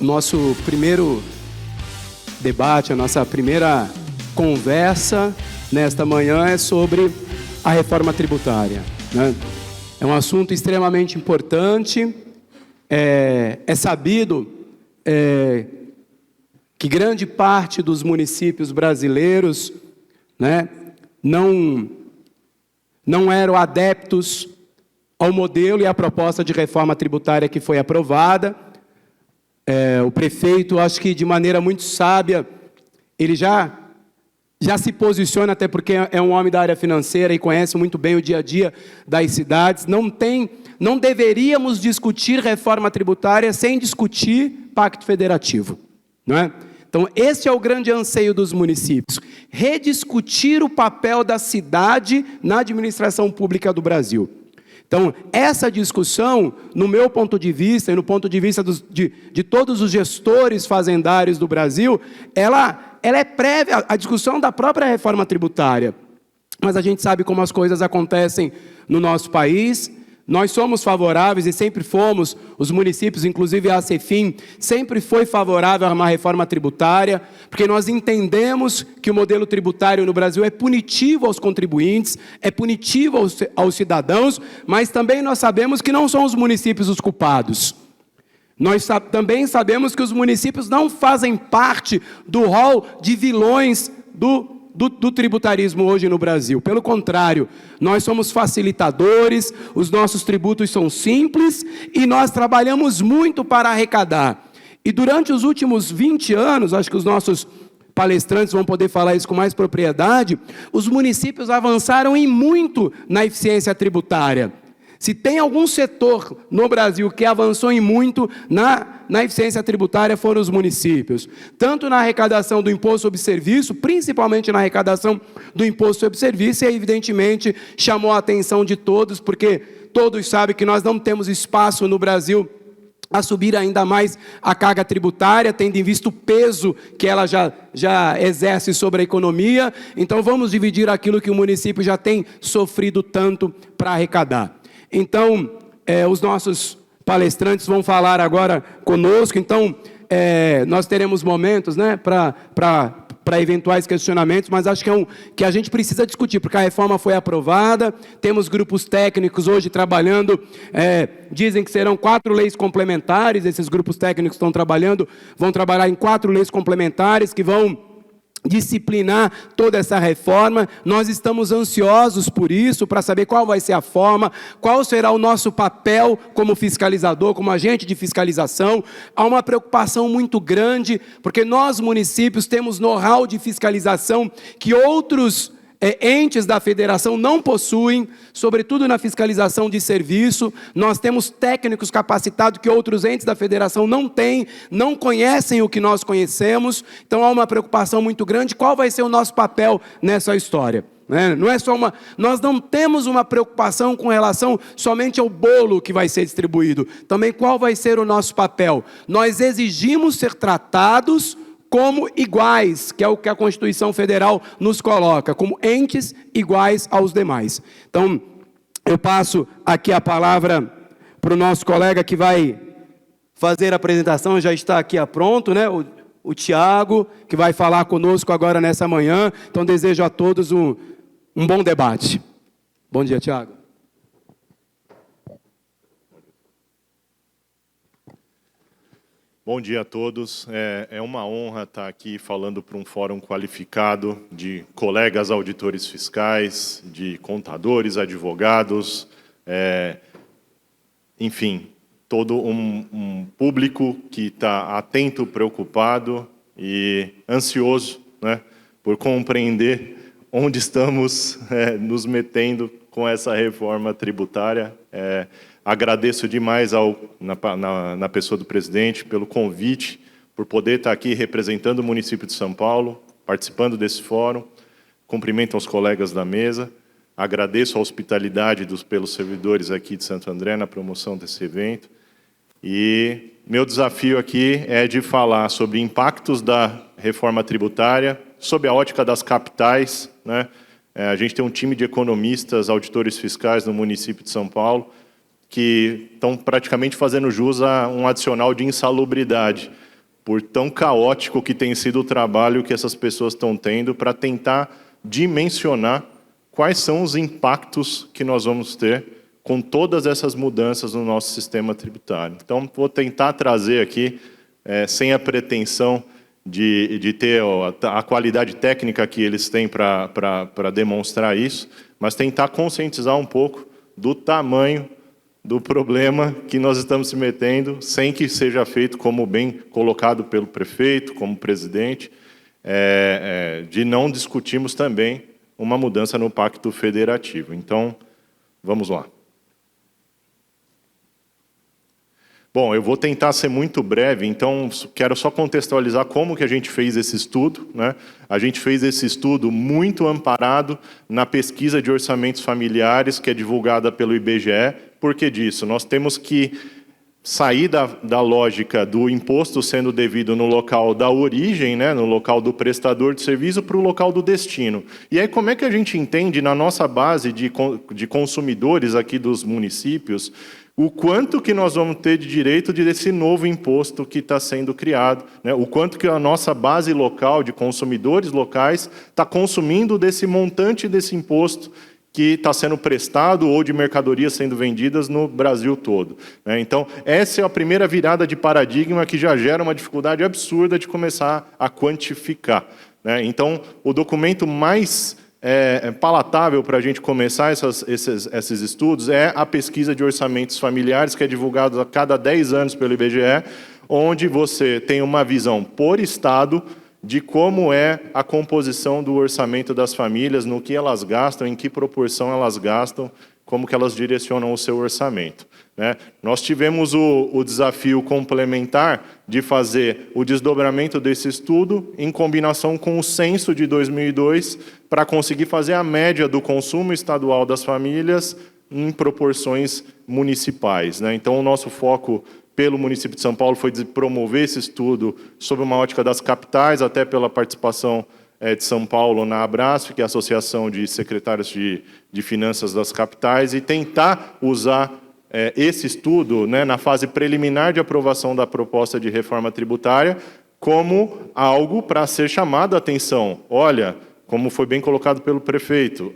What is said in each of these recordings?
O nosso primeiro debate, a nossa primeira conversa nesta manhã é sobre a reforma tributária, né? É um assunto extremamente importante. É sabido que grande parte dos municípios brasileiros, né, não eram adeptos ao modelo e à proposta de reforma tributária que foi aprovada. O prefeito, acho que de maneira muito sábia, ele já se posiciona, até porque é um homem da área financeira e conhece muito bem o dia a dia das cidades. Não deveríamos discutir reforma tributária sem discutir pacto federativo, não é? Então, esse é o grande anseio dos municípios, rediscutir o papel da cidade na administração pública do Brasil. Então, essa discussão, no meu ponto de vista, e no ponto de vista de todos os gestores fazendários do Brasil, ela é prévia à discussão da própria reforma tributária. Mas a gente sabe como as coisas acontecem no nosso país. Nós somos favoráveis e sempre fomos, os municípios, inclusive a ACEFIM, sempre foi favorável a uma reforma tributária, porque nós entendemos que o modelo tributário no Brasil é punitivo aos contribuintes, é punitivo aos cidadãos, mas também nós sabemos que não são os municípios os culpados. Nós também sabemos que os municípios não fazem parte do rol de vilões do tributarismo hoje no Brasil. Pelo contrário, nós somos facilitadores, os nossos tributos são simples e nós trabalhamos muito para arrecadar. E durante os últimos 20 anos, acho que os nossos palestrantes vão poder falar isso com mais propriedade, os municípios avançaram em muito na eficiência tributária. Se tem algum setor no Brasil que avançou em muito na eficiência tributária, foram os municípios. Tanto na arrecadação do imposto sobre serviço, principalmente na arrecadação do imposto sobre serviço, e evidentemente chamou a atenção de todos, porque todos sabem que nós não temos espaço no Brasil a subir ainda mais a carga tributária, tendo em vista o peso que ela já exerce sobre a economia. Então vamos dividir aquilo que o município já tem sofrido tanto para arrecadar. Então, os nossos palestrantes vão falar agora conosco. Então, nós teremos momentos, né, para eventuais questionamentos, mas acho que a gente precisa discutir, porque a reforma foi aprovada, temos grupos técnicos hoje trabalhando, dizem que serão 4 leis complementares, esses grupos técnicos estão trabalhando, vão trabalhar em 4 leis complementares que vão disciplinar toda essa reforma. Nós estamos ansiosos por isso, para saber qual vai ser a forma, qual será o nosso papel como fiscalizador, como agente de fiscalização. Há uma preocupação muito grande, porque nós, municípios, temos know-how de fiscalização que outros entes da federação não possuem, sobretudo na fiscalização de serviço. Nós temos técnicos capacitados que outros entes da federação não têm, não conhecem o que nós conhecemos. Então há uma preocupação muito grande. Qual vai ser o nosso papel nessa história? Não é só nós não temos uma preocupação com relação somente ao bolo que vai ser distribuído. Também qual vai ser o nosso papel? Nós exigimos ser tratados como iguais, que é o que a Constituição Federal nos coloca, como entes iguais aos demais. Então, eu passo aqui a palavra para o nosso colega que vai fazer a apresentação, já está aqui pronto, né? O Tiago, que vai falar conosco agora nessa manhã. Então, desejo a todos um bom debate. Bom dia, Tiago. Bom dia a todos. É uma honra estar aqui falando para um fórum qualificado de colegas auditores fiscais, de contadores, advogados, enfim, todo um público que está atento, preocupado e ansioso, né, por compreender onde estamos nos metendo com essa reforma tributária. Agradeço demais na pessoa do presidente pelo convite, por poder estar aqui representando o município de São Paulo, participando desse fórum. Cumprimento aos colegas da mesa. Agradeço a hospitalidade pelos servidores aqui de Santo André na promoção desse evento. E meu desafio aqui é de falar sobre impactos da reforma tributária, sob a ótica das capitais, né? A gente tem um time de economistas, auditores fiscais no município de São Paulo, que estão praticamente fazendo jus a um adicional de insalubridade. por tão caótico que tem sido o trabalho que essas pessoas estão tendo para tentar dimensionar quais são os impactos que nós vamos ter com todas essas mudanças no nosso sistema tributário. Então, vou tentar trazer aqui, sem a pretensão de ter a qualidade técnica que eles têm para demonstrar isso, mas tentar conscientizar um pouco do tamanho do problema que nós estamos se metendo, sem que seja feito, como bem colocado pelo prefeito, como presidente, de não discutirmos também uma mudança no Pacto Federativo. Então, vamos lá. Bom, eu vou tentar ser muito breve, então quero só contextualizar como que a gente fez esse estudo, né? A gente fez esse estudo muito amparado na pesquisa de orçamentos familiares, que é divulgada pelo IBGE. Por que disso? Nós temos que sair da lógica do imposto sendo devido no local da origem, né, no local do prestador de serviço, para o local do destino. E aí, como é que a gente entende, na nossa base de consumidores aqui dos municípios, o quanto que nós vamos ter de direito desse novo imposto que está sendo criado, né? O quanto que a nossa base local de consumidores locais está consumindo desse montante desse imposto que está sendo prestado ou de mercadorias sendo vendidas no Brasil todo, né? Então, essa é a primeira virada de paradigma que já gera uma dificuldade absurda de começar a quantificar, né? Então, o documento mais palatável para a gente começar esses estudos é a pesquisa de orçamentos familiares, que é divulgada a cada 10 anos pelo IBGE, onde você tem uma visão por estado de como é a composição do orçamento das famílias, no que elas gastam, em que proporção elas gastam, como que elas direcionam o seu orçamento, né? Nós tivemos o desafio complementar de fazer o desdobramento desse estudo em combinação com o censo de 2002 para conseguir fazer a média do consumo estadual das famílias em proporções municipais, né? Então, o nosso foco pelo município de São Paulo foi de promover esse estudo sob uma ótica das capitais, até pela participação de São Paulo na Abrasf, que é a Associação de Secretários de Finanças das Capitais, e tentar usar esse estudo, né, na fase preliminar de aprovação da proposta de reforma tributária como algo para ser chamado a atenção. Olha, como foi bem colocado pelo prefeito,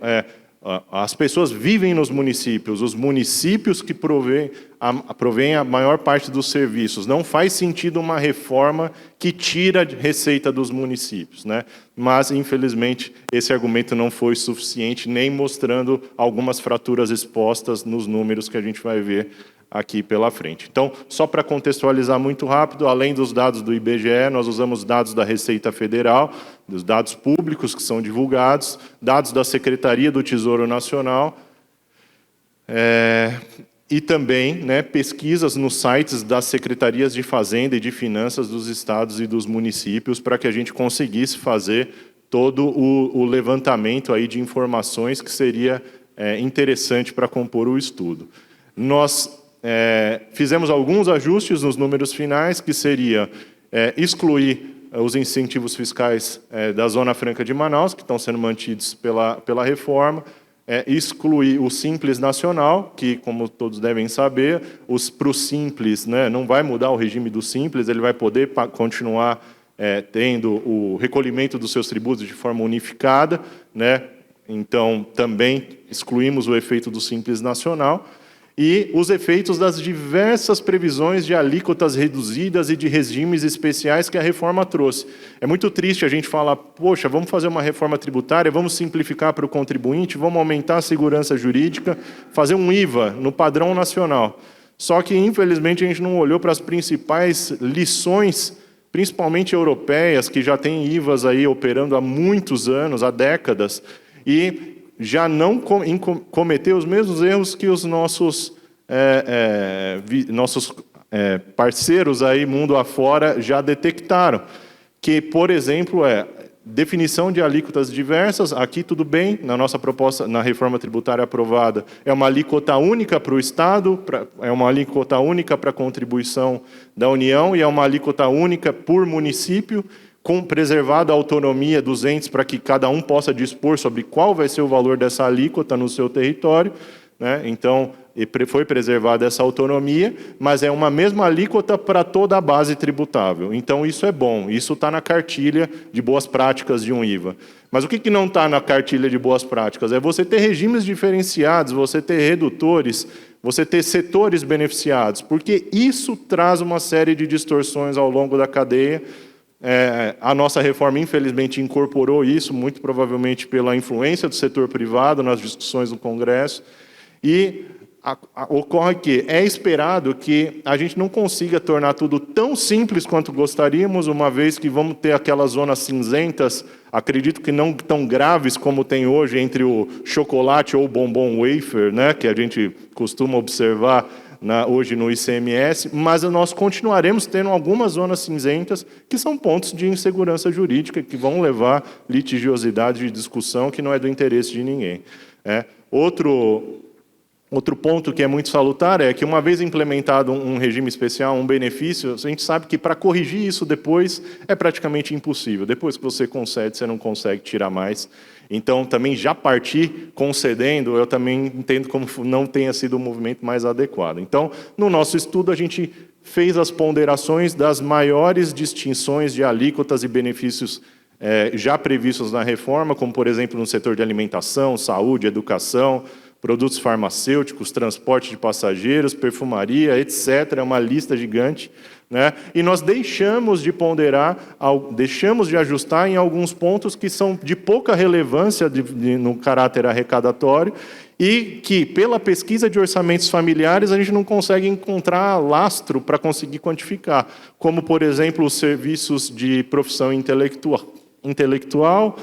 as pessoas vivem nos municípios, os municípios que provêm a maior parte dos serviços. Não faz sentido uma reforma que tira receita dos municípios, né? Mas, infelizmente, esse argumento não foi suficiente, nem mostrando algumas fraturas expostas nos números que a gente vai ver aqui pela frente. Então, só para contextualizar muito rápido, além dos dados do IBGE, nós usamos dados da Receita Federal, dos dados públicos que são divulgados, dados da Secretaria do Tesouro Nacional, e também, né, pesquisas nos sites das Secretarias de Fazenda e de Finanças dos estados e dos municípios, para que a gente conseguisse fazer todo o levantamento aí de informações que seria interessante para compor o estudo. Nós fizemos alguns ajustes nos números finais, que seria excluir os incentivos fiscais da Zona Franca de Manaus, que estão sendo mantidos pela reforma, excluir o Simples Nacional, que, como todos devem saber, para o Simples, né, não vai mudar o regime do Simples, ele vai poder continuar tendo o recolhimento dos seus tributos de forma unificada, né? Então, também excluímos o efeito do Simples Nacional, e os efeitos das diversas previsões de alíquotas reduzidas e de regimes especiais que a reforma trouxe. É muito triste a gente falar, poxa, vamos fazer uma reforma tributária, vamos simplificar para o contribuinte, vamos aumentar a segurança jurídica, fazer um IVA no padrão nacional. Só que, infelizmente, a gente não olhou para as principais lições, principalmente europeias, que já têm IVAs aí operando há muitos anos, há décadas, e já não cometer os mesmos erros que os nossos parceiros aí mundo afora já detectaram, que, por exemplo, definição de alíquotas diversas. Aqui tudo bem, na nossa proposta, na reforma tributária aprovada, é uma alíquota única para o Estado, é uma alíquota única para a contribuição da União e é uma alíquota única por município, com preservada a autonomia dos entes para que cada um possa dispor sobre qual vai ser o valor dessa alíquota no seu território, né? Então, foi preservada essa autonomia, mas é uma mesma alíquota para toda a base tributável. Então, isso é bom, isso está na cartilha de boas práticas de um IVA. Mas o que não está na cartilha de boas práticas? É você ter regimes diferenciados, você ter redutores, você ter setores beneficiados, porque isso traz uma série de distorções ao longo da cadeia. A nossa reforma, infelizmente, incorporou isso, muito provavelmente pela influência do setor privado nas discussões no Congresso, e ocorre que é esperado que a gente não consiga tornar tudo tão simples quanto gostaríamos, uma vez que vamos ter aquelas zonas cinzentas, acredito que não tão graves como tem hoje entre o chocolate ou o bombom wafer, né, que a gente costuma observar hoje no ICMS, mas nós continuaremos tendo algumas zonas cinzentas que são pontos de insegurança jurídica que vão levar litigiosidade de discussão que não é do interesse de ninguém. Outro ponto que é muito salutar é que, uma vez implementado um regime especial, um benefício, a gente sabe que para corrigir isso depois é praticamente impossível. Depois que você concede, você não consegue tirar mais. Então, também já partir concedendo, eu também entendo como não tenha sido o movimento mais adequado. Então, no nosso estudo, a gente fez as ponderações das maiores distinções de alíquotas e benefícios já previstos na reforma, como, por exemplo, no setor de alimentação, saúde, educação, produtos farmacêuticos, transporte de passageiros, perfumaria, etc. É uma lista gigante, né? E nós deixamos de ponderar, deixamos de ajustar em alguns pontos que são de pouca relevância no caráter arrecadatório e que, pela pesquisa de orçamentos familiares, a gente não consegue encontrar lastro para conseguir quantificar, como, por exemplo, os serviços de profissão intelectual,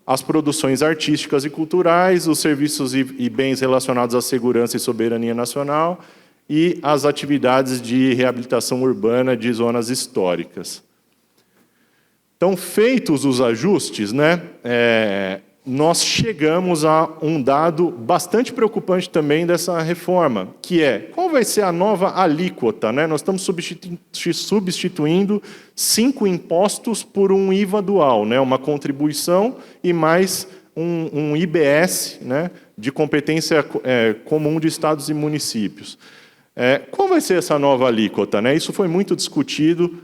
as produções artísticas e culturais, os serviços e bens relacionados à segurança e soberania nacional e as atividades de reabilitação urbana de zonas históricas. Então, feitos os ajustes, né, nós chegamos a um dado bastante preocupante também dessa reforma, que é, qual vai ser a nova alíquota, né? Nós estamos substituindo 5 impostos por um IVA dual, né? Uma contribuição e mais um IBS, né? De competência comum de estados e municípios. Qual vai ser essa nova alíquota, né? Isso foi muito discutido.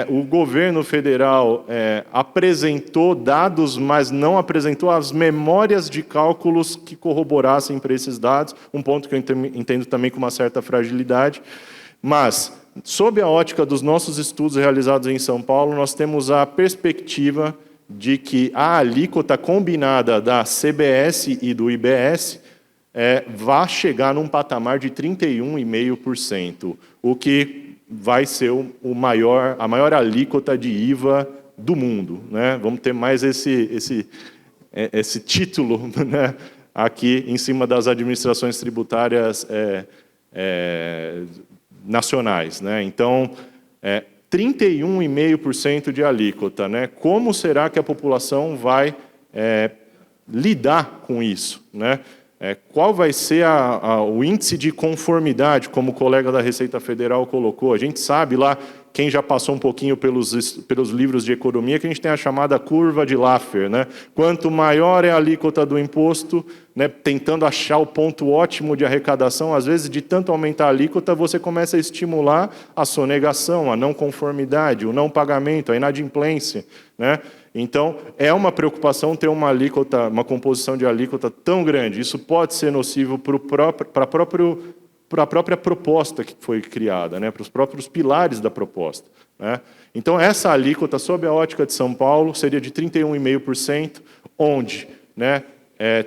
O governo federal apresentou dados, mas não apresentou as memórias de cálculos que corroborassem para esses dados, um ponto que eu entendo também com uma certa fragilidade. Mas, sob a ótica dos nossos estudos realizados em São Paulo, nós temos a perspectiva de que a alíquota combinada da CBS e do IBS vai chegar num patamar de 31,5%, o que vai ser a maior alíquota de IVA do mundo, né? Vamos ter mais esse título, né, aqui em cima das administrações tributárias nacionais, né? Então, 31,5% de alíquota, né? Como será que a população vai lidar com isso, né? Qual vai ser o índice de conformidade, como o colega da Receita Federal colocou? A gente sabe lá, quem já passou um pouquinho pelos livros de economia, que a gente tem a chamada curva de Laffer, né? Quanto maior é a alíquota do imposto, né, tentando achar o ponto ótimo de arrecadação, às vezes, de tanto aumentar a alíquota, você começa a estimular a sonegação, a não conformidade, o não pagamento, a inadimplência, né? Então, é uma preocupação ter uma alíquota, uma composição de alíquota tão grande. Isso pode ser nocivo para a própria proposta que foi criada, né? Para os próprios pilares da proposta, né? Então, essa alíquota, sob a ótica de São Paulo, seria de 31,5%, onde, né,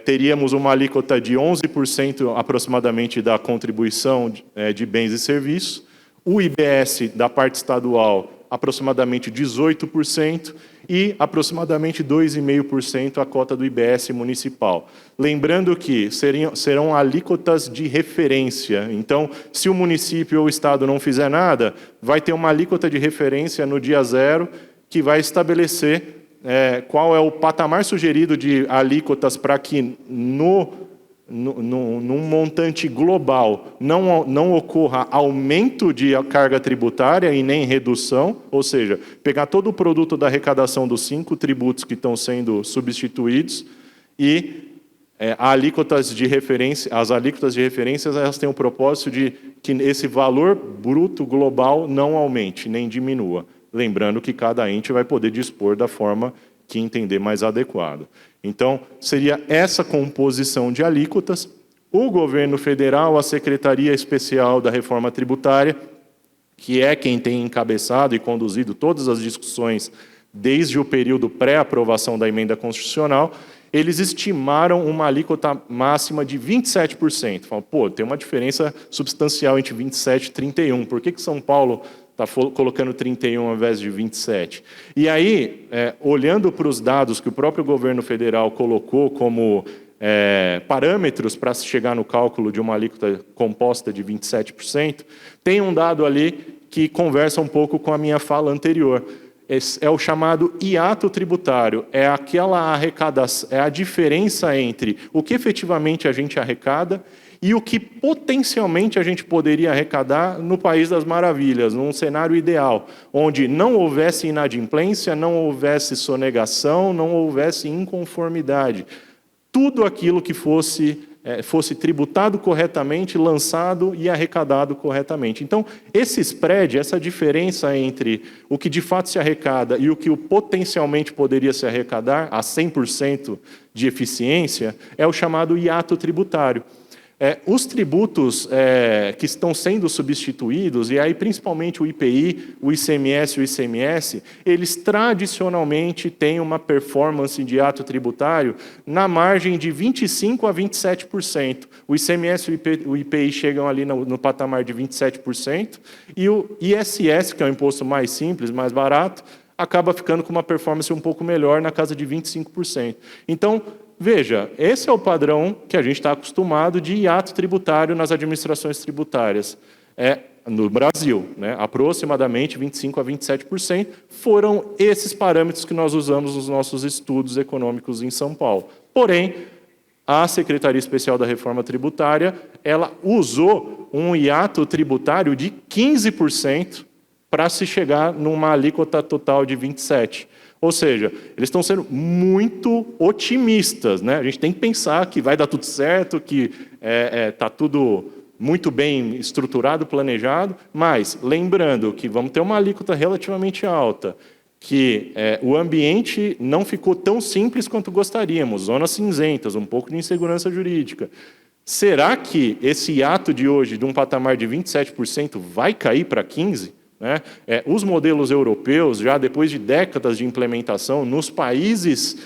teríamos uma alíquota de 11% aproximadamente da contribuição de bens e serviços, o IBS da parte estadual aproximadamente 18%, e aproximadamente 2,5% a cota do IBS municipal. Lembrando que serão alíquotas de referência. Então, se o município ou o estado não fizer nada, vai ter uma alíquota de referência no dia zero, que vai estabelecer qual é o patamar sugerido de alíquotas para que num montante global não ocorra aumento de carga tributária e nem redução, ou seja, pegar todo o produto da arrecadação dos 5 tributos que estão sendo substituídos e as alíquotas de referência elas têm o propósito de que esse valor bruto global não aumente, nem diminua. Lembrando que cada ente vai poder dispor da forma que entender mais adequado. Então, seria essa composição de alíquotas. O governo federal, a Secretaria Especial da Reforma Tributária, que é quem tem encabeçado e conduzido todas as discussões desde o período pré-aprovação da emenda constitucional, eles estimaram uma alíquota máxima de 27%. Falam, pô, tem uma diferença substancial entre 27 e 31. Por que São Paulo está colocando 31 ao invés de 27? E aí, olhando para os dados que o próprio governo federal colocou como parâmetros para se chegar no cálculo de uma alíquota composta de 27%, tem um dado ali que conversa um pouco com a minha fala anterior. É o chamado hiato tributário, é aquela arrecadação, é a diferença entre o que efetivamente a gente arrecada e o que potencialmente a gente poderia arrecadar no País das Maravilhas, num cenário ideal, onde não houvesse inadimplência, não houvesse sonegação, não houvesse inconformidade. Tudo aquilo que fosse tributado corretamente, lançado e arrecadado corretamente. Então, esse spread, essa diferença entre o que de fato se arrecada e o que potencialmente poderia se arrecadar a 100% de eficiência, é o chamado hiato tributário. Os tributos que estão sendo substituídos, e aí principalmente o IPI, o ICMS e o ICMS, eles tradicionalmente têm uma performance de ato tributário na margem de 25% a 27%. O ICMS e o IPI chegam ali no patamar de 27%, e o ISS, que é o imposto mais simples, mais barato, acaba ficando com uma performance um pouco melhor, na casa de 25%. Então, veja, esse é o padrão que a gente está acostumado de hiato tributário nas administrações tributárias. No Brasil, aproximadamente 25% a 27%, foram esses parâmetros que nós usamos nos nossos estudos econômicos em São Paulo. Porém, a Secretaria Especial da Reforma Tributária, ela usou um hiato tributário de 15% para se chegar numa alíquota total de 27%. Ou seja, eles estão sendo muito otimistas, A gente tem que pensar que vai dar tudo certo, que está tudo muito bem estruturado, planejado, mas lembrando que vamos ter uma alíquota relativamente alta, que o ambiente não ficou tão simples quanto gostaríamos, zonas cinzentas, um pouco de insegurança jurídica. Será que esse hiato de hoje, de um patamar de 27%, vai cair para 15%? Os modelos europeus, já depois de décadas de implementação, nos países,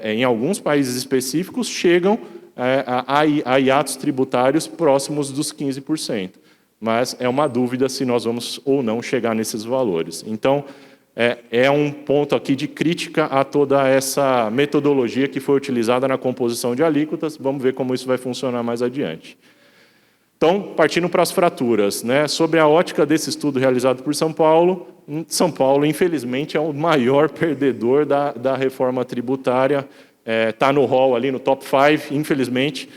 em alguns países específicos, chegam a hiatos tributários próximos dos 15%. Mas é uma dúvida se nós vamos ou não chegar nesses valores. Então, é um ponto aqui de crítica a toda essa metodologia que foi utilizada na composição de alíquotas. Vamos ver como isso vai funcionar mais adiante. Então, partindo para as fraturas, sobre a ótica desse estudo realizado por São Paulo, infelizmente, é o maior perdedor da reforma tributária, está no hall ali, no top 5, infelizmente.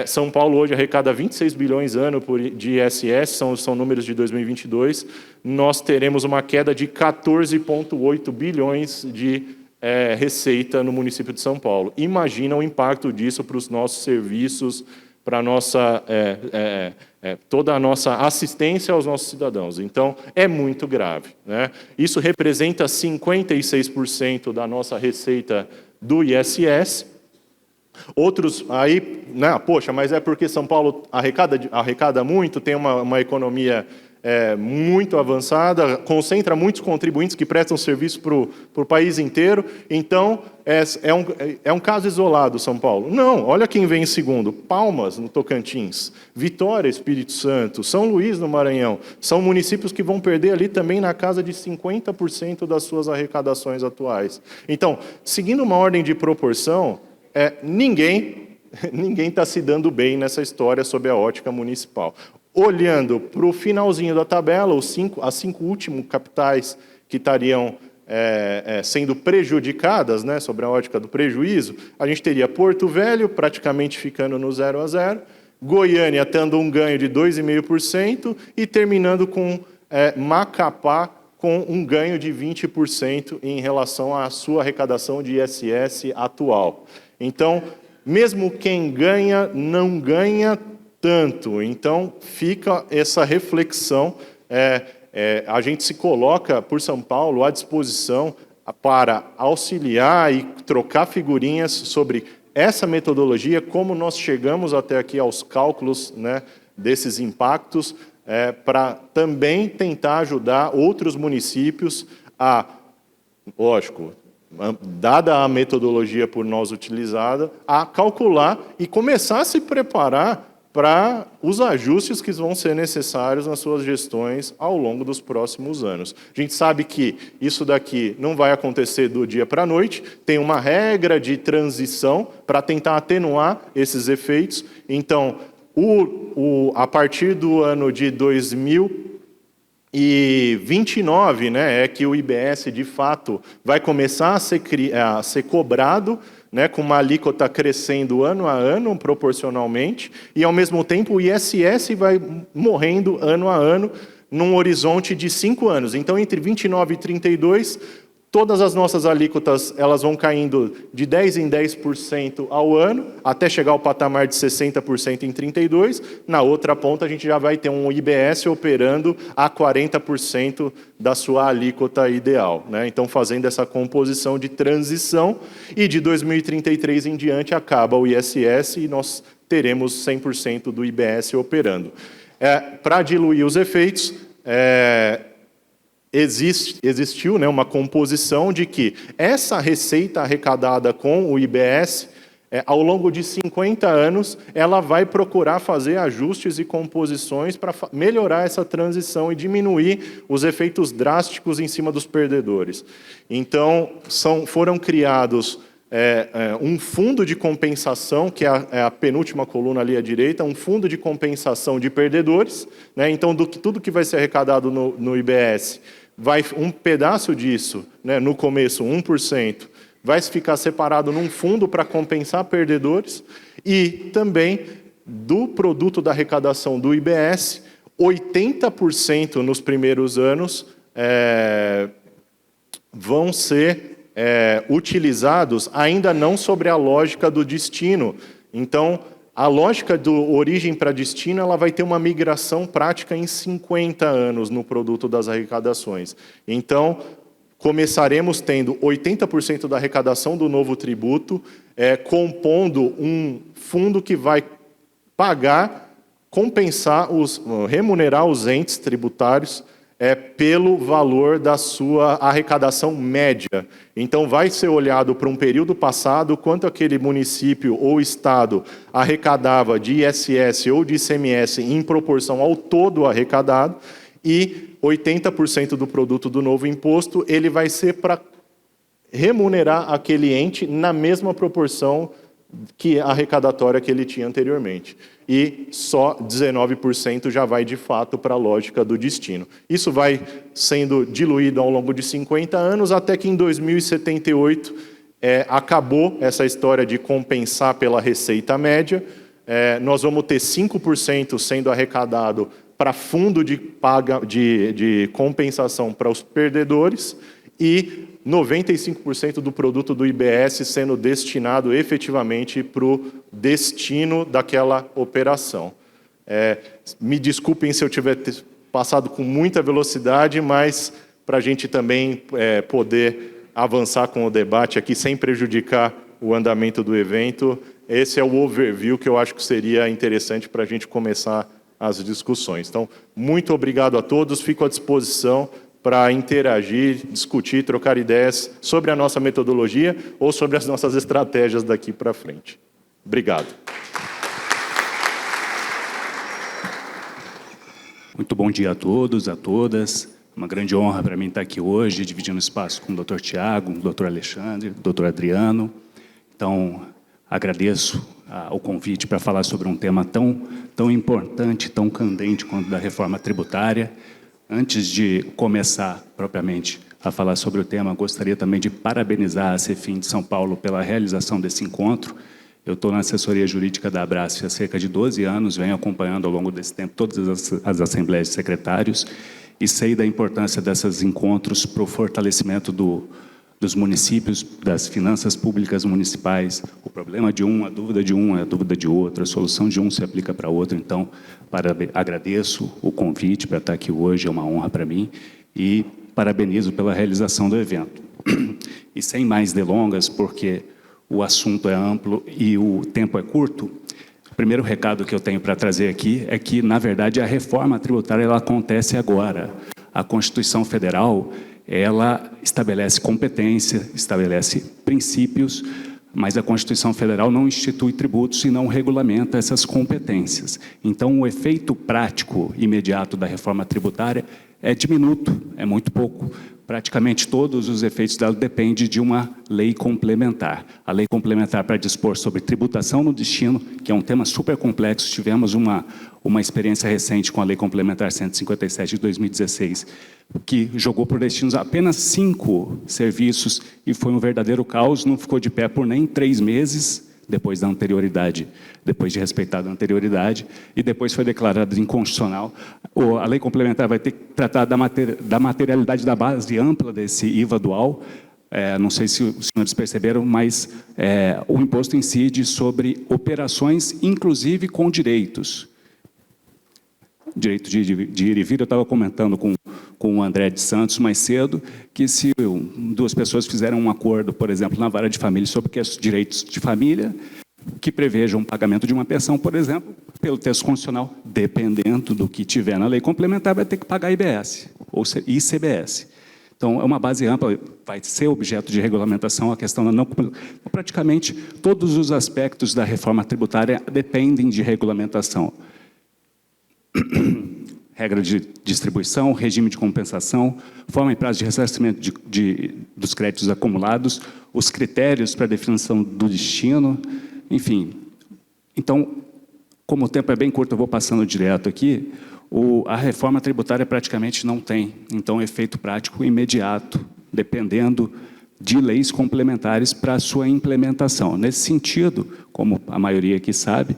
São Paulo hoje arrecada 26 bilhões ano de ISS, são números de 2022. Nós teremos uma queda de 14,8 bilhões de receita no município de São Paulo. Imagina o impacto disso para os nossos serviços, para toda a nossa assistência aos nossos cidadãos. Então, é muito grave. Isso representa 56% da nossa receita do ISS. Outros, aí, poxa, mas é porque São Paulo arrecada muito, tem uma economia muito avançada, concentra muitos contribuintes que prestam serviço para o país inteiro. Então, é um caso isolado, São Paulo. Não, olha quem vem em segundo. Palmas, no Tocantins. Vitória, Espírito Santo. São Luís, no Maranhão. São municípios que vão perder ali também na casa de 50% das suas arrecadações atuais. Então, seguindo uma ordem de proporção, ninguém está se dando bem nessa história sob a ótica municipal. Olhando para o finalzinho da tabela, as 5 últimas capitais que estariam sendo prejudicadas, sobre a ótica do prejuízo, a gente teria Porto Velho praticamente ficando no 0 a 0, Goiânia tendo um ganho de 2,5% e terminando com Macapá com um ganho de 20% em relação à sua arrecadação de ISS atual. Então, Mesmo quem ganha, não ganha tanto. Então, fica essa reflexão. A gente se coloca, por São Paulo, à disposição para auxiliar e trocar figurinhas sobre essa metodologia, como nós chegamos até aqui aos cálculos, né, desses impactos, para também tentar ajudar outros municípios a, lógico, dada a metodologia por nós utilizada, a calcular e começar a se preparar para os ajustes que vão ser necessários nas suas gestões ao longo dos próximos anos. A gente sabe que isso daqui não vai acontecer do dia para a noite, tem uma regra de transição para tentar atenuar esses efeitos. Então, a partir do ano de 2029, né, é que o IBS, de fato, vai começar a ser cobrado, né, com uma alíquota crescendo ano a ano, proporcionalmente, e, ao mesmo tempo, o ISS vai morrendo ano a ano, num horizonte de 5 anos. Então, entre 29 e 32, todas as nossas alíquotas elas vão caindo de 10% em 10% ao ano, até chegar ao patamar de 60% em 32. Na outra ponta, a gente já vai ter um IBS operando a 40% da sua alíquota ideal, né? Então, fazendo essa composição de transição, e de 2033 em diante acaba o ISS e nós teremos 100% do IBS operando. Para diluir os efeitos, existiu, né, uma composição de que essa receita arrecadada com o IBS, ao longo de 50 anos, ela vai procurar fazer ajustes e composições para melhorar essa transição e diminuir os efeitos drásticos em cima dos perdedores. Então, foram criados um fundo de compensação, que é a penúltima coluna ali à direita, um fundo de compensação de perdedores, né? Então, tudo que vai ser arrecadado no IBS, um pedaço disso, né, no começo, 1%, vai ficar separado num fundo para compensar perdedores, e também do produto da arrecadação do IBS, 80% nos primeiros anos vão ser utilizados ainda não sobre a lógica do destino. Então, a lógica do origem para destino, ela vai ter uma migração prática em 50 anos no produto das arrecadações. Então, começaremos tendo 80% da arrecadação do novo tributo, compondo um fundo que vai compensar, remunerar os entes tributários pelo valor da sua arrecadação média. Então, vai ser olhado para um período passado, quanto aquele município ou estado arrecadava de ISS ou de ICMS em proporção ao todo arrecadado, e 80% do produto do novo imposto, ele vai ser para remunerar aquele ente na mesma proporção que a arrecadatória que ele tinha anteriormente. E só 19% já vai, de fato, para a lógica do destino. Isso vai sendo diluído ao longo de 50 anos, até que em 2078 acabou essa história de compensar pela receita média. Nós vamos ter 5% sendo arrecadado para fundo de compensação para os perdedores, e 95% do produto do IBS sendo destinado efetivamente para o destino daquela operação. Me desculpem se eu tiver passado com muita velocidade, mas para a gente também poder avançar com o debate aqui sem prejudicar o andamento do evento, esse é o overview que eu acho que seria interessante para a gente começar as discussões. Então, muito obrigado a todos, fico à disposição para interagir, discutir, trocar ideias sobre a nossa metodologia ou sobre as nossas estratégias daqui para frente. Obrigado. Muito bom dia a todos, a todas. Uma grande honra para mim estar aqui hoje, dividindo espaço com o Dr. Tiago, o Dr. Alexandre, o Dr. Adriano. Então, agradeço o convite para falar sobre um tema tão importante, tão candente quanto da reforma tributária. Antes de começar propriamente a falar sobre o tema, gostaria também de parabenizar a Cefim de São Paulo pela realização desse encontro. Eu estou na assessoria jurídica da Abrasf há cerca de 12 anos, venho acompanhando ao longo desse tempo todas as assembleias de secretários e sei da importância desses encontros para o fortalecimento do dos municípios, das finanças públicas municipais. O problema de um, a dúvida de um é a dúvida de outro, a solução de um se aplica para outro. Então, agradeço o convite para estar aqui hoje, é uma honra para mim, e parabenizo pela realização do evento. E sem mais delongas, porque o assunto é amplo e o tempo é curto, o primeiro recado que eu tenho para trazer aqui é que, na verdade, a reforma tributária ela acontece agora. A Constituição Federal, ela estabelece competência, estabelece princípios, mas a Constituição Federal não institui tributos e não regulamenta essas competências. Então, o efeito prático imediato da reforma tributária é diminuto, é muito pouco. Praticamente todos os efeitos dela dependem de uma lei complementar. A lei complementar para dispor sobre tributação no destino, que é um tema super complexo, tivemos uma experiência recente com a lei complementar 157 de 2016, que jogou para o destino apenas 5 serviços e foi um verdadeiro caos, não ficou de pé por nem 3 meses, depois da anterioridade, depois de respeitada a anterioridade, e depois foi declarada inconstitucional. A lei complementar vai ter que tratar da materialidade da base ampla desse IVA dual. Não sei se os senhores perceberam, mas o imposto incide sobre operações, inclusive com direitos. Direito de ir e vir, eu estava comentando com o André de Santos mais cedo, que se 2 pessoas fizerem um acordo, por exemplo, na vara de família sobre direitos de família, que prevejam o pagamento de uma pensão, por exemplo, pelo texto constitucional, dependendo do que tiver na lei complementar, vai ter que pagar IBS ou ICBS. Então, é uma base ampla, vai ser objeto de regulamentação a questão da não... Praticamente, todos os aspectos da reforma tributária dependem de regulamentação. Regra de distribuição, regime de compensação, forma e prazo de ressarcimento dos créditos acumulados, os critérios para a definição do destino, enfim. Então, como o tempo é bem curto, eu vou passando direto aqui, a reforma tributária praticamente não tem, então, efeito prático imediato, dependendo de leis complementares para a sua implementação. Nesse sentido, como a maioria aqui sabe,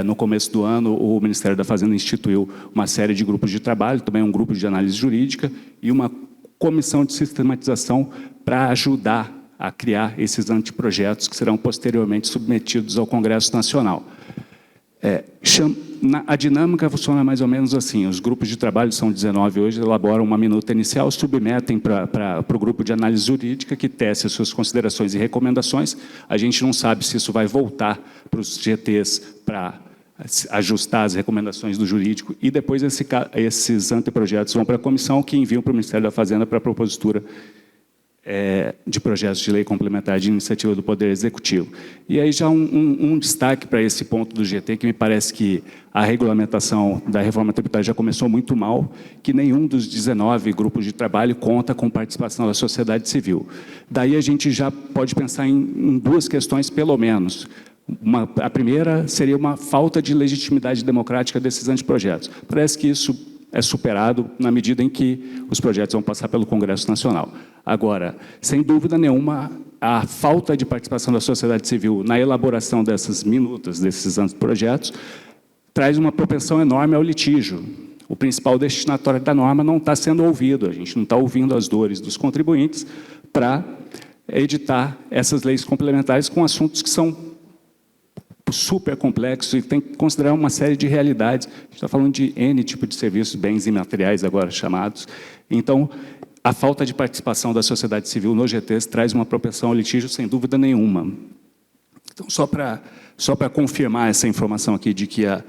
no começo do ano, o Ministério da Fazenda instituiu uma série de grupos de trabalho, também um grupo de análise jurídica e uma comissão de sistematização para ajudar a criar esses anteprojetos que serão posteriormente submetidos ao Congresso Nacional. A dinâmica funciona mais ou menos assim, os grupos de trabalho, são 19 hoje, elaboram uma minuta inicial, submetem para o grupo de análise jurídica, que tece as suas considerações e recomendações. A gente não sabe se isso vai voltar para os GTs para ajustar as recomendações do jurídico, e depois esses anteprojetos vão para a comissão, que enviam para o Ministério da Fazenda para a propositura de projetos de lei complementar de iniciativa do Poder Executivo. E aí já um destaque para esse ponto do GT, que me parece que a regulamentação da reforma tributária já começou muito mal, que nenhum dos 19 grupos de trabalho conta com participação da sociedade civil. Daí a gente já pode pensar em 2 questões, pelo menos. A primeira seria uma falta de legitimidade democrática desses anteprojetos. Parece que isso é superado na medida em que os projetos vão passar pelo Congresso Nacional. Agora, sem dúvida nenhuma, a falta de participação da sociedade civil na elaboração dessas minutas, desses anteprojetos, traz uma propensão enorme ao litígio. O principal destinatário da norma não está sendo ouvido, a gente não está ouvindo as dores dos contribuintes para editar essas leis complementares com assuntos que são super complexo e tem que considerar uma série de realidades. A gente está falando de N tipo de serviços, bens imateriais agora chamados. Então, a falta de participação da sociedade civil no GTs traz uma propensão ao litígio sem dúvida nenhuma. Então, só para confirmar essa informação aqui de que a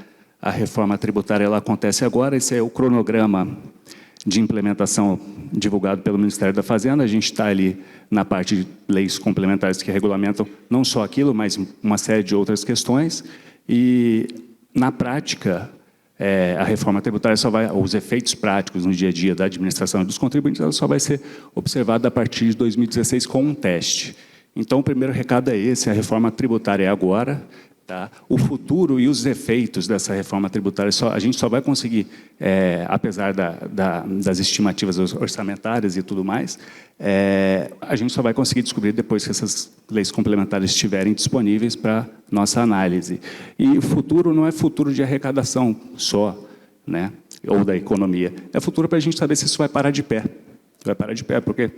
reforma tributária ela acontece agora, esse é o cronograma de implementação divulgado pelo Ministério da Fazenda. A gente está ali na parte de leis complementares que regulamentam não só aquilo, mas uma série de outras questões. E, na prática, a reforma tributária os efeitos práticos no dia a dia da administração e dos contribuintes, ela só vai ser observada a partir de 2016 com um teste. Então, o primeiro recado é esse, a reforma tributária é agora. Tá? O futuro e os efeitos dessa reforma tributária, a gente só vai conseguir, apesar das estimativas orçamentárias e tudo mais, a gente só vai conseguir descobrir depois que essas leis complementares estiverem disponíveis para nossa análise. E o futuro não é futuro de arrecadação só, né? Ou da economia, é futuro para a gente saber se isso vai parar de pé. Vai parar de pé, porque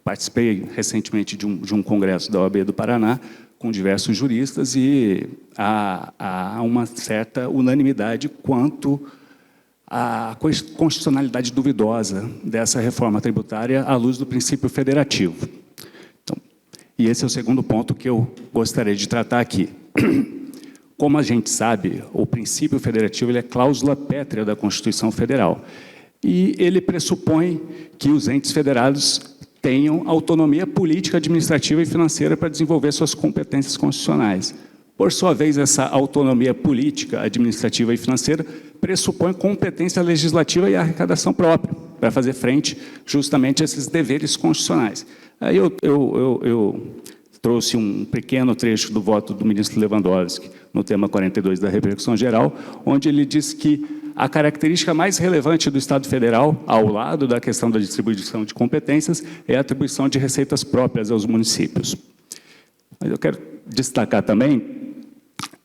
participei recentemente de um congresso da OAB do Paraná, com diversos juristas, e há uma certa unanimidade quanto à constitucionalidade duvidosa dessa reforma tributária à luz do princípio federativo. Então, e esse é o segundo ponto que eu gostaria de tratar aqui. Como a gente sabe, o princípio federativo ele é cláusula pétrea da Constituição Federal, e ele pressupõe que os entes federados tenham autonomia política, administrativa e financeira para desenvolver suas competências constitucionais. Por sua vez, essa autonomia política, administrativa e financeira pressupõe competência legislativa e arrecadação própria, para fazer frente justamente a esses deveres constitucionais. Aí eu trouxe um pequeno trecho do voto do ministro Lewandowski, no tema 42 da repercussão geral, onde ele diz que a característica mais relevante do Estado Federal, ao lado da questão da distribuição de competências, é a atribuição de receitas próprias aos municípios. Mas eu quero destacar também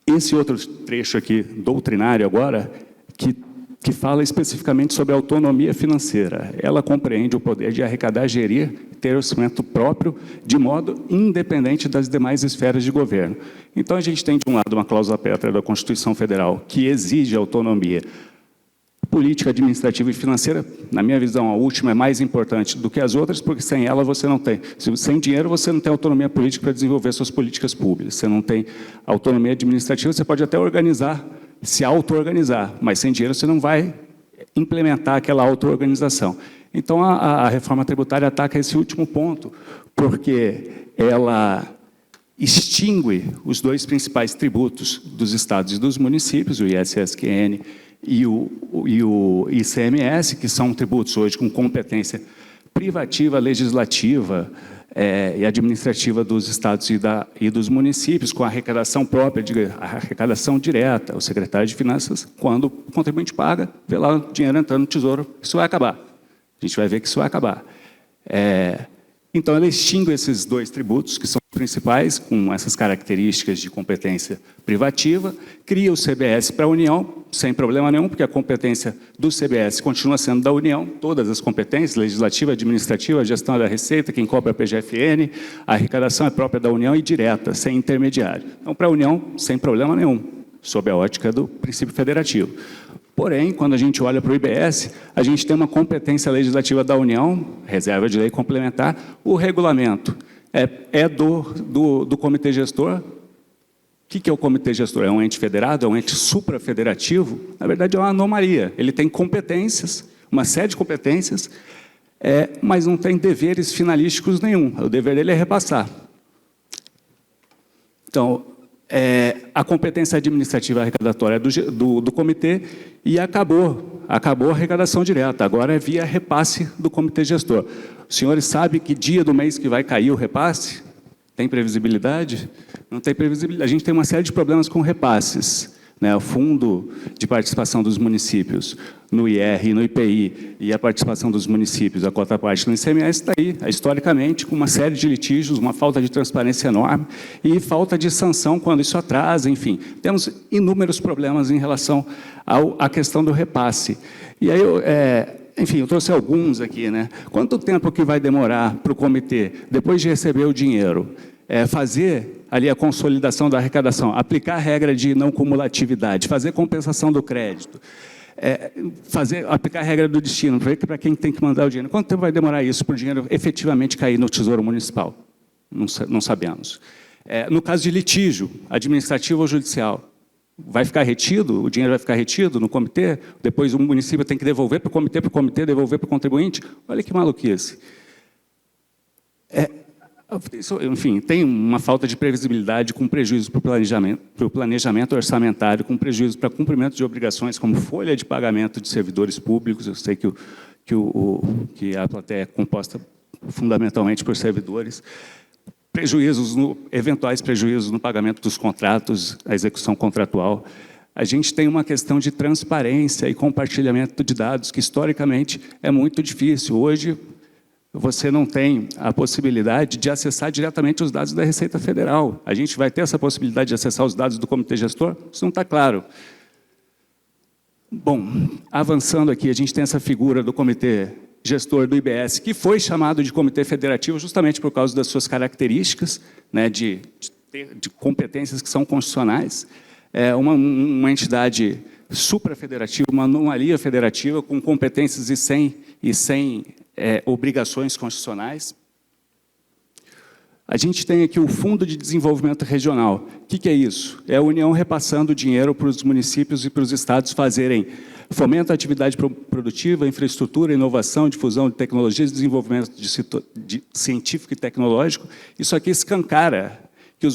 esse outro trecho aqui, doutrinário agora, que fala especificamente sobre a autonomia financeira. Ela compreende o poder de arrecadar, gerir, ter orçamento próprio, de modo independente das demais esferas de governo. Então, a gente tem, de um lado, uma cláusula pétrea da Constituição Federal, que exige autonomia política, administrativa e financeira. Na minha visão, a última é mais importante do que as outras, porque sem ela você não tem. Sem dinheiro você não tem autonomia política para desenvolver suas políticas públicas. Você não tem autonomia administrativa, você pode até organizar, se auto-organizar, mas sem dinheiro você não vai implementar aquela auto-organização. Então, a reforma tributária ataca esse último ponto, porque ela extingue os dois principais tributos dos estados e dos municípios, o ISSQN e o ICMS, que são tributos hoje com competência privativa, legislativa e administrativa dos estados e dos municípios, com arrecadação própria, arrecadação direta. O secretário de Finanças, quando o contribuinte paga, vê lá o dinheiro entrando no Tesouro, isso vai acabar. A gente vai ver que isso vai acabar. Então, ela extingue esses dois tributos, que são principais, com essas características de competência privativa, cria o CBS para a União, sem problema nenhum, porque a competência do CBS continua sendo da União, todas as competências, legislativa, administrativa, gestão da receita, quem cobra a PGFN, a arrecadação é própria da União e direta, sem intermediário. Então, para a União, sem problema nenhum, sob a ótica do princípio federativo. Porém, quando a gente olha para o IBS, a gente tem uma competência legislativa da União, reserva de lei complementar, o regulamento é do comitê gestor. O que é o comitê gestor? É um ente federado? É um ente suprafederativo? Na verdade, é uma anomalia. Ele tem competências, uma série de competências, mas não tem deveres finalísticos nenhum. O dever dele é repassar. Então, a competência administrativa arrecadatória do comitê e acabou a arrecadação direta. Agora é via repasse do comitê gestor. Os senhores sabem que dia do mês que vai cair o repasse? Tem previsibilidade? Não tem previsibilidade. A gente tem uma série de problemas com repasses. O Fundo de Participação dos Municípios no IR e no IPI e a participação dos municípios, a cota parte no ICMS, está aí, historicamente, com uma série de litígios, uma falta de transparência enorme e falta de sanção quando isso atrasa, enfim. Temos inúmeros problemas em relação à questão do repasse. E aí, enfim, eu trouxe alguns aqui. Quanto tempo que vai demorar para o comitê, depois de receber o dinheiro, fazer ali a consolidação da arrecadação, aplicar a regra de não cumulatividade, fazer compensação do crédito, aplicar a regra do destino, para quem tem que mandar o dinheiro. Quanto tempo vai demorar isso para o dinheiro efetivamente cair no Tesouro Municipal? Não sabemos. No caso de litígio, administrativo ou judicial, vai ficar retido? O dinheiro vai ficar retido no comitê? Depois o município tem que devolver para o comitê devolver para o contribuinte? Olha que maluquice. Enfim, tem uma falta de previsibilidade com prejuízo para o planejamento orçamentário, com prejuízo para cumprimento de obrigações, como folha de pagamento de servidores públicos. Eu sei que a plateia é composta fundamentalmente por servidores. Eventuais prejuízos no pagamento dos contratos, a execução contratual. A gente tem uma questão de transparência e compartilhamento de dados, que historicamente é muito difícil. Hoje, você não tem a possibilidade de acessar diretamente os dados da Receita Federal. A gente vai ter essa possibilidade de acessar os dados do comitê gestor? Isso não está claro. Bom, avançando aqui, a gente tem essa figura do comitê gestor do IBS, que foi chamado de comitê federativo justamente por causa das suas características, né, de competências que são constitucionais, uma entidade suprafederativa, uma anomalia federativa com competências e sem obrigações constitucionais. A gente tem aqui o Fundo de Desenvolvimento Regional. O que é isso? É a União repassando dinheiro para os municípios e para os estados fazerem fomento à atividade produtiva, infraestrutura, inovação, difusão de tecnologias, desenvolvimento científico e tecnológico. Isso aqui escancara que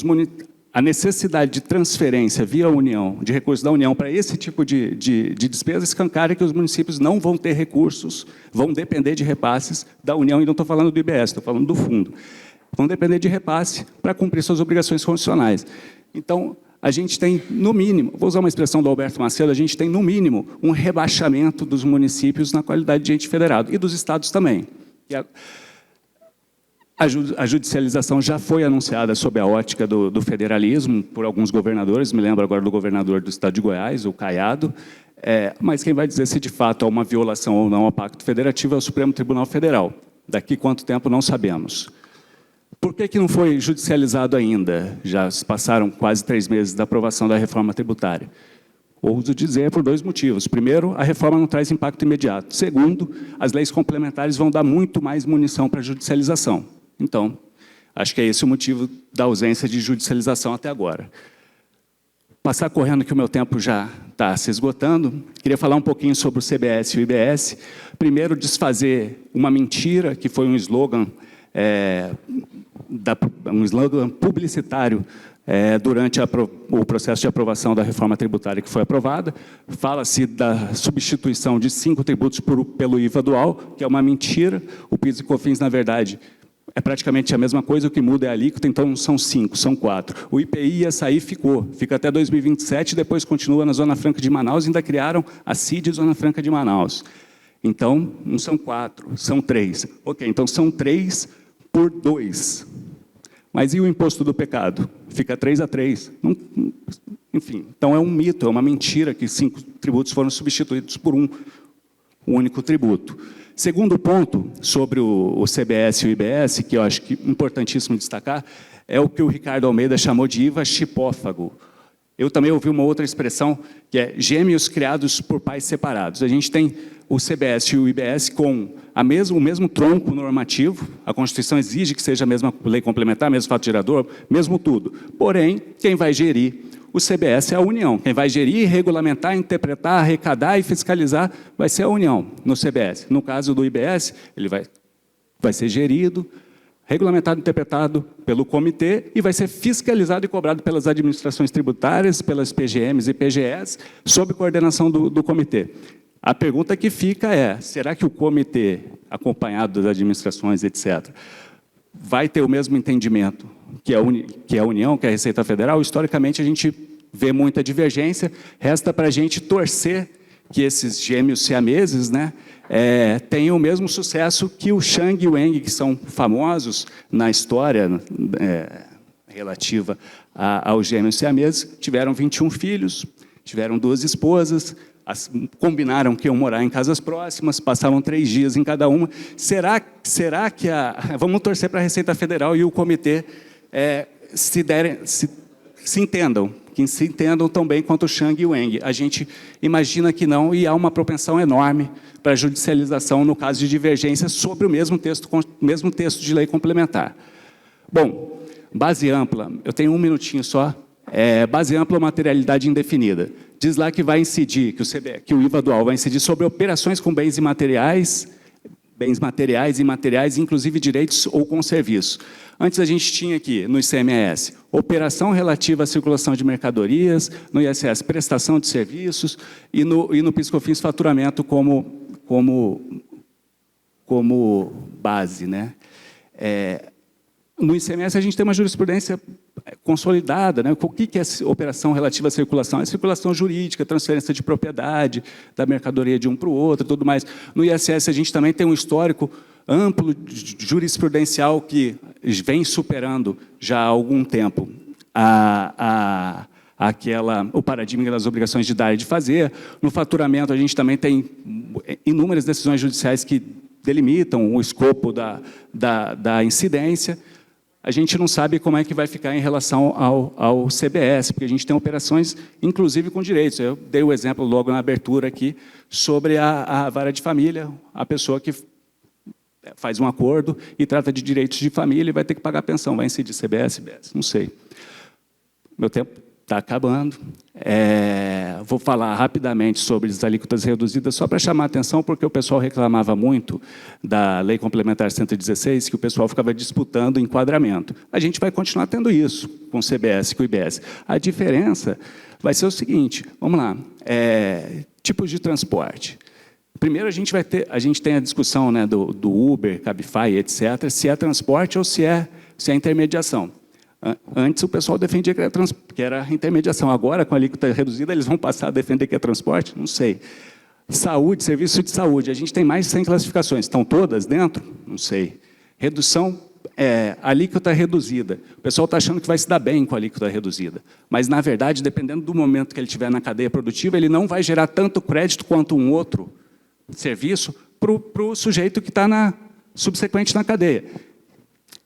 a necessidade de transferência via União, de recursos da União para esse tipo de despesa, escancara que os municípios não vão ter recursos, vão depender de repasses da União, e não estou falando do IBS, estou falando do fundo. Vão depender de repasse para cumprir suas obrigações constitucionais. Então, a gente tem, no mínimo, vou usar uma expressão do Alberto Macedo, a gente tem, no mínimo, um rebaixamento dos municípios na qualidade de ente federado, e dos estados também. A judicialização já foi anunciada sob a ótica do federalismo por alguns governadores, me lembro agora do governador do estado de Goiás, o Caiado, mas quem vai dizer se de fato há uma violação ou não ao Pacto Federativo é o Supremo Tribunal Federal. Daqui quanto tempo não sabemos. Por que não foi judicializado ainda? Já se passaram quase 3 meses da aprovação da reforma tributária. Ouso dizer por 2 motivos. Primeiro, a reforma não traz impacto imediato. Segundo, as leis complementares vão dar muito mais munição para a judicialização. Então, acho que é esse o motivo da ausência de judicialização até agora. Passar correndo que o meu tempo já está se esgotando, queria falar um pouquinho sobre o CBS e o IBS. Primeiro, desfazer uma mentira, que foi um slogan publicitário durante o processo de aprovação da reforma tributária que foi aprovada. Fala-se da substituição de 5 tributos pelo IVA dual, que é uma mentira. O PIS e COFINS, na verdade, é praticamente a mesma coisa, o que muda é a alíquota, então não são 5, são 4. O IPI ia sair, fica até 2027, depois continua na Zona Franca de Manaus, e ainda criaram a CID Zona Franca de Manaus. Então, não são 4, são 3. Ok, então são 3 por 2. Mas e o imposto do pecado? Fica 3-3. Enfim, então é um mito, é uma mentira que 5 tributos foram substituídos por um único tributo. Segundo ponto sobre o CBS e o IBS, que eu acho que é importantíssimo destacar, é o que o Ricardo Almeida chamou de IVA chipófago. Eu também ouvi uma outra expressão, que é gêmeos criados por pais separados. A gente tem o CBS e o IBS com o mesmo tronco normativo, a Constituição exige que seja a mesma lei complementar, mesmo fato gerador, mesmo tudo. Porém, quem vai gerir o CBS é a União. Quem vai gerir, regulamentar, interpretar, arrecadar e fiscalizar vai ser a União no CBS. No caso do IBS, ele vai ser gerido, regulamentado, interpretado pelo comitê e vai ser fiscalizado e cobrado pelas administrações tributárias, pelas PGMs e PGEs, sob coordenação do comitê. A pergunta que fica é, será que o comitê, acompanhado das administrações, etc., vai ter o mesmo entendimento que a União, que a Receita Federal? Historicamente, a gente vê muita divergência, resta para a gente torcer que esses gêmeos siameses, né, tenham o mesmo sucesso que o Shang e o Eng, que são famosos na história relativa aos gêmeos siameses, tiveram 21 filhos, tiveram 2 esposas, combinaram que iam morar em casas próximas, passavam 3 dias em cada uma. Será que vamos torcer para a Receita Federal e o comitê se entendam, que se entendam tão bem quanto o Shang e o Eng. A gente imagina que não, e há uma propensão enorme para a judicialização no caso de divergência sobre o mesmo texto de lei complementar. Bom, base ampla, eu tenho 1 minutinho só. Base ampla ou materialidade indefinida. Diz lá que vai incidir, que o IVA dual vai incidir sobre operações com bens materiais, imateriais, inclusive direitos ou com serviço. Antes a gente tinha aqui, no ICMS, operação relativa à circulação de mercadorias, no ISS, prestação de serviços, e no PIS/COFINS, faturamento como base, né? No ICMS, a gente tem uma jurisprudência consolidada, né? O que é operação relativa à circulação? É circulação jurídica, transferência de propriedade, da mercadoria de um para o outro, tudo mais. No ISS, a gente também tem um histórico amplo jurisprudencial que vem superando já há algum tempo o paradigma das obrigações de dar e de fazer. No faturamento, a gente também tem inúmeras decisões judiciais que delimitam o escopo da incidência. A gente não sabe como é que vai ficar em relação ao CBS, porque a gente tem operações, inclusive, com direitos. Eu dei o exemplo logo na abertura aqui, sobre a vara de família, a pessoa que faz um acordo e trata de direitos de família e vai ter que pagar pensão. Vai incidir CBS, CBS, não sei. Meu tempo está acabando. Vou falar rapidamente sobre as alíquotas reduzidas, só para chamar a atenção, porque o pessoal reclamava muito da Lei Complementar 116, que o pessoal ficava disputando enquadramento. A gente vai continuar tendo isso com o CBS e com o IBS. A diferença vai ser o seguinte, vamos lá, tipos de transporte. Primeiro, a gente tem a discussão, né, do Uber, Cabify, etc., se é transporte ou se é intermediação. Antes, o pessoal defendia que era intermediação. Agora, com a alíquota reduzida, eles vão passar a defender que é transporte? Não sei. Saúde, serviço de saúde. A gente tem mais de 100 classificações. Estão todas dentro? Não sei. Redução, alíquota reduzida. O pessoal está achando que vai se dar bem com a alíquota reduzida. Mas, na verdade, dependendo do momento que ele estiver na cadeia produtiva, ele não vai gerar tanto crédito quanto um outro serviço para o sujeito que está subsequente na cadeia.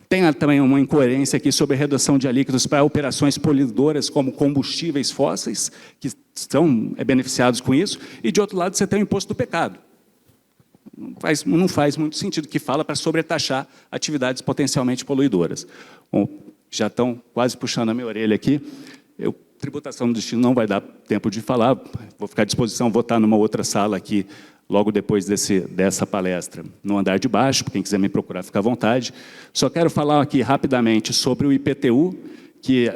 Tem também uma incoerência aqui sobre a redução de alíquotas para operações poluidoras como combustíveis fósseis, que são beneficiados com isso, e, de outro lado, você tem o imposto do pecado. Não faz muito sentido, que fala para sobretaxar atividades potencialmente poluidoras. Bom, já estão quase puxando a minha orelha aqui. Tributação do destino não vai dar tempo de falar, vou ficar à disposição, vou estar numa outra sala aqui, logo depois dessa palestra, no andar de baixo, quem quiser me procurar, fica à vontade. Só quero falar aqui rapidamente sobre o IPTU, que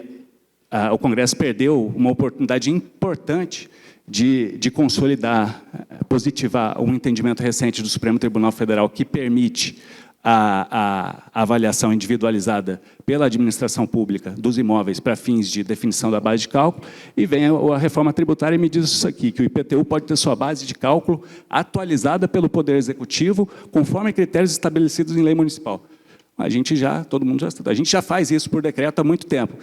o Congresso perdeu uma oportunidade importante de consolidar, positivar um entendimento recente do Supremo Tribunal Federal que permite a avaliação individualizada pela administração pública dos imóveis para fins de definição da base de cálculo, e vem a reforma tributária e me diz isso aqui, que o IPTU pode ter sua base de cálculo atualizada pelo Poder Executivo, conforme critérios estabelecidos em lei municipal. A gente já faz isso por decreto há muito tempo.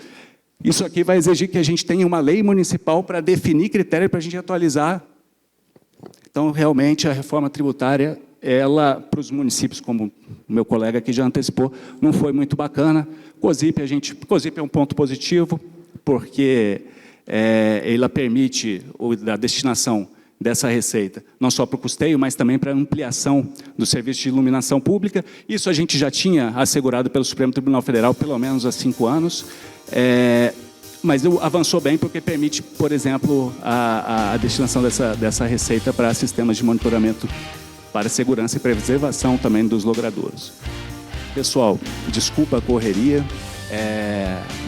Isso aqui vai exigir que a gente tenha uma lei municipal para definir critérios para a gente atualizar. Então, realmente, a reforma tributária, ela, para os municípios, como o meu colega aqui já antecipou, não foi muito bacana. COSIP é um ponto positivo, porque ela permite a destinação dessa receita, não só para o custeio, mas também para a ampliação do serviço de iluminação pública. Isso a gente já tinha assegurado pelo Supremo Tribunal Federal, pelo menos há 5 anos, mas avançou bem porque permite, por exemplo, a destinação dessa receita para sistemas de monitoramento para segurança e preservação também dos logradouros. Pessoal, desculpa a correria,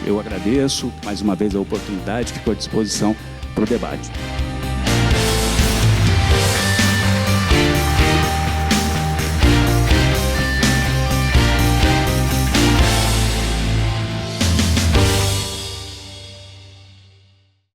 eu agradeço mais uma vez a oportunidade, fico à disposição para o debate.